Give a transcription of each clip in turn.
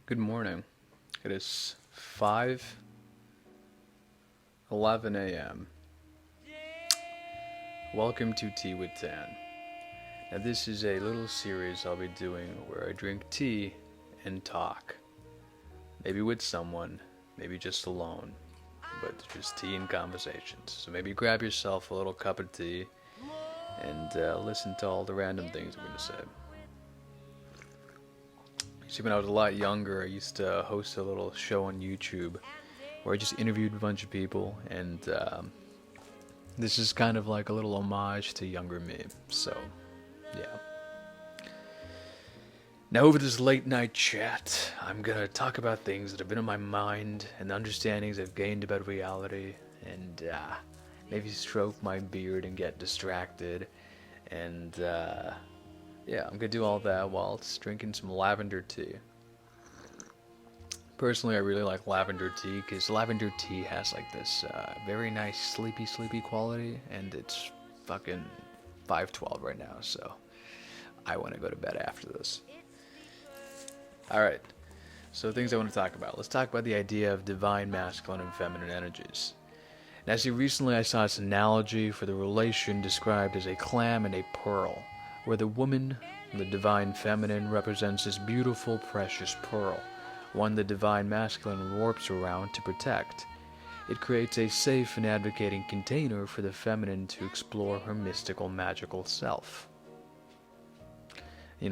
Good morning. It is 5:11 a.m. Welcome to Tea with Tan. Now this is a little series I'll be doing where I drink tea and talk. Maybe with someone, maybe just alone, but just tea and conversations. So maybe grab yourself a little cup of tea and listen to all the random things I'm going to say. See, when I was a lot younger, I used to host a little show on YouTube where I just interviewed a bunch of people, and this is kind of like a little homage to younger me. So, yeah. Now, over this late night chat, I'm gonna talk about things that have been on my mind and understandings I've gained about reality, and maybe stroke my beard and get distracted, and yeah, I'm gonna do all that whilst drinking some lavender tea. Personally, I really like lavender tea because lavender tea has like this very nice sleepy quality, and it's fucking 5:12 right now, so I want to go to bed after this. Alright, so things I want to talk about. Let's talk about the idea of divine masculine and feminine energies. Now, see, recently I saw this analogy for the relation described as a clam and a pearl, where the woman, the divine feminine, represents this beautiful, precious pearl, one the divine masculine warps around to protect. It creates a safe and advocating container for the feminine to explore her mystical, magical self.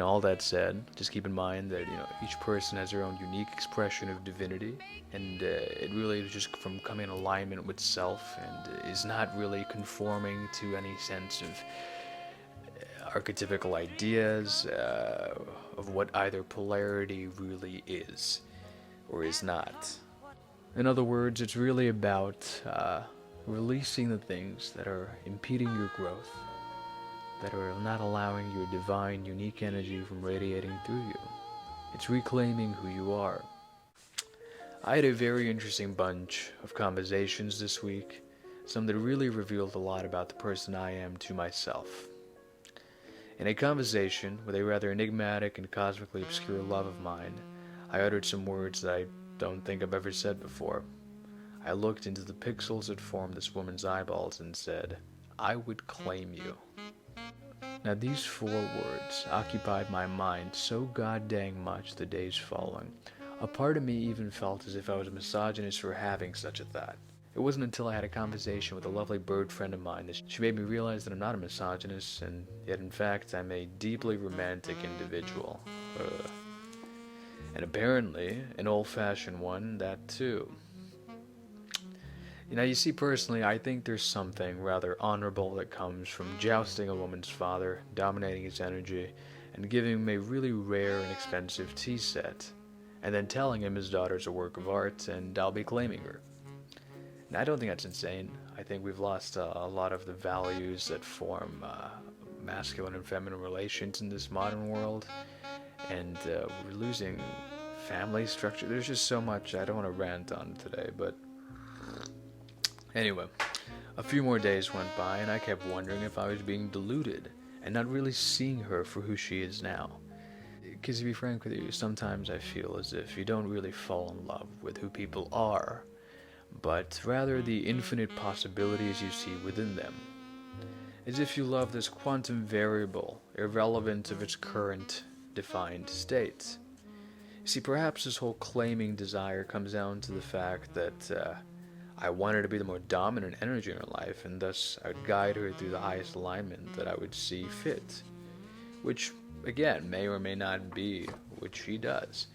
All that said, just keep in mind that, each person has their own unique expression of divinity, and it really is just from coming in alignment with self and is not really conforming to any sense of archetypical ideas of what either polarity really is or is not. In other words, it's really about releasing the things that are impeding your growth, that are not allowing your divine, unique energy from radiating through you. It's reclaiming who you are. I had a very interesting bunch of conversations this week, some that really revealed a lot about the person I am to myself. In a conversation with a rather enigmatic and cosmically obscure love of mine, I uttered some words that I don't think I've ever said before. I looked into the pixels that formed this woman's eyeballs and said, "I would claim you." Now these 4 words occupied my mind so goddamn much the days following. A part of me even felt as if I was a misogynist for having such a thought. It wasn't until I had a conversation with a lovely bird friend of mine that she made me realize that I'm not a misogynist, and yet in fact I'm a deeply romantic individual. And apparently an old-fashioned one, that too. You see, personally, I think there's something rather honorable that comes from jousting a woman's father, dominating his energy, and giving him a really rare and expensive tea set, and then telling him his daughter's a work of art and I'll be claiming her. Now, I don't think that's insane. I think we've lost a lot of the values that form masculine and feminine relations in this modern world, and we're losing family structure. There's just so much I don't want to rant on today, but anyway, a few more days went by, and I kept wondering if I was being deluded and not really seeing her for who she is now. Because to be frank with you, sometimes I feel as if you don't really fall in love with who people are, but rather the infinite possibilities you see within them. As if you love this quantum variable, irrelevant of its current defined state. See, perhaps this whole claiming desire comes down to the fact that I want her to be the more dominant energy in her life, and thus I would guide her through the highest alignment that I would see fit. Which, again, may or may not be what she does.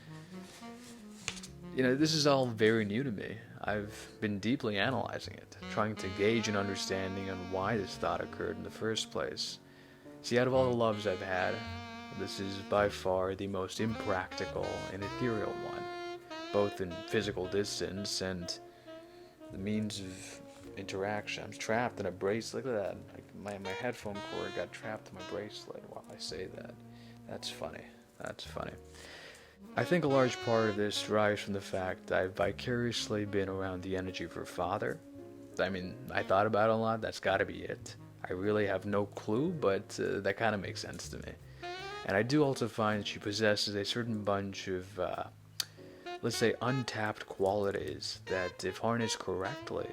This is all very new to me. I've been deeply analyzing it, trying to gauge an understanding on why this thought occurred in the first place. See, out of all the loves I've had, this is by far the most impractical and ethereal one, both in physical distance and the means of interaction. I'm trapped in a bracelet. Look at that. My headphone cord got trapped in my bracelet while I say that. That's funny. I think a large part of this derives from the fact that I've vicariously been around the energy of her father. I thought about it a lot. That's got to be it. I really have no clue, but that kind of makes sense to me. And I do also find that she possesses a certain bunch of let's say, untapped qualities that, if harnessed correctly,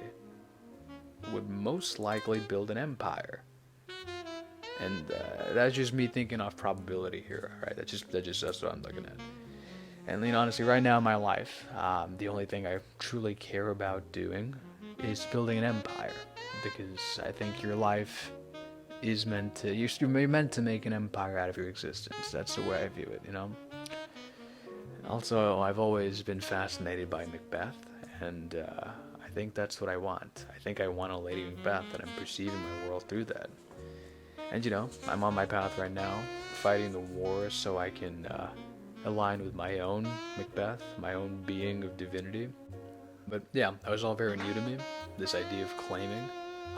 would most likely build an empire. And that's just me thinking off probability here, right? That's what I'm looking at. And honestly, right now in my life, the only thing I truly care about doing is building an empire, because I think your life is meant to you're meant to make an empire out of your existence. That's the way I view it, Also, I've always been fascinated by Macbeth, and I think that's what I want. I think I want a Lady Macbeth, and I'm perceiving my world through that. And I'm on my path right now, fighting the war so I can align with my own Macbeth, my own being of divinity. But yeah, that was all very new to me, this idea of claiming.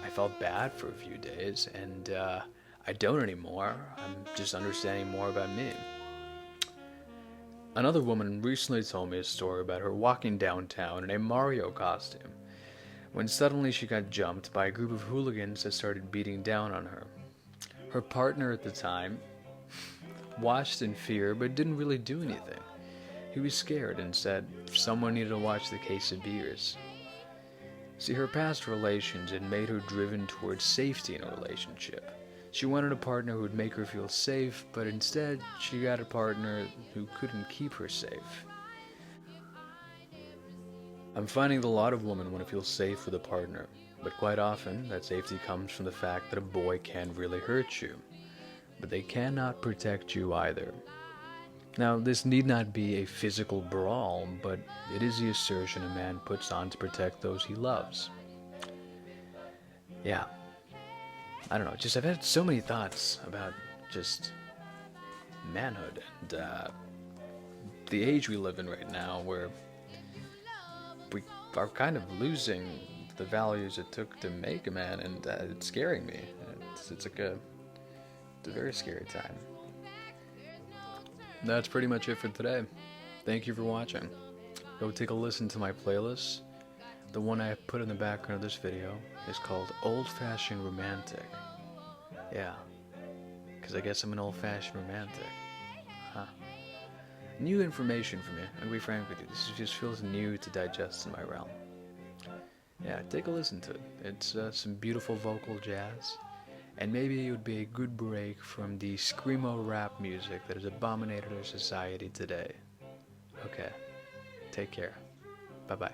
I felt bad for a few days, and I don't anymore. I'm just understanding more about me. Another woman recently told me a story about her walking downtown in a Mario costume, when suddenly she got jumped by a group of hooligans that started beating down on her. Her partner at the time watched in fear but didn't really do anything. He was scared and said someone needed to watch the case of beers. See, her past relations had made her driven towards safety in a relationship. She wanted a partner who would make her feel safe, but instead she got a partner who couldn't keep her safe. I'm finding that a lot of women want to feel safe with a partner, but quite often that safety comes from the fact that a boy can't really hurt you, but they cannot protect you either. Now, this need not be a physical brawl, but it is the assertion a man puts on to protect those he loves. Yeah, I don't know, I've had so many thoughts about just manhood and the age we live in right now, where we are kind of losing the values it took to make a man, and it's scaring me. It's a very scary time. That's pretty much it for today. Thank you for watching. Go take a listen to my playlist. The one I put in the background of this video is called Old Fashioned Romantic. Yeah, because I guess I'm an old-fashioned romantic. Huh. New information for me. I'm gonna be frank with you. This just feels new to digest in my realm. Yeah, take a listen to it. It's some beautiful vocal jazz. And maybe it would be a good break from the screamo rap music that has abominated our society today. Okay, take care. Bye-bye.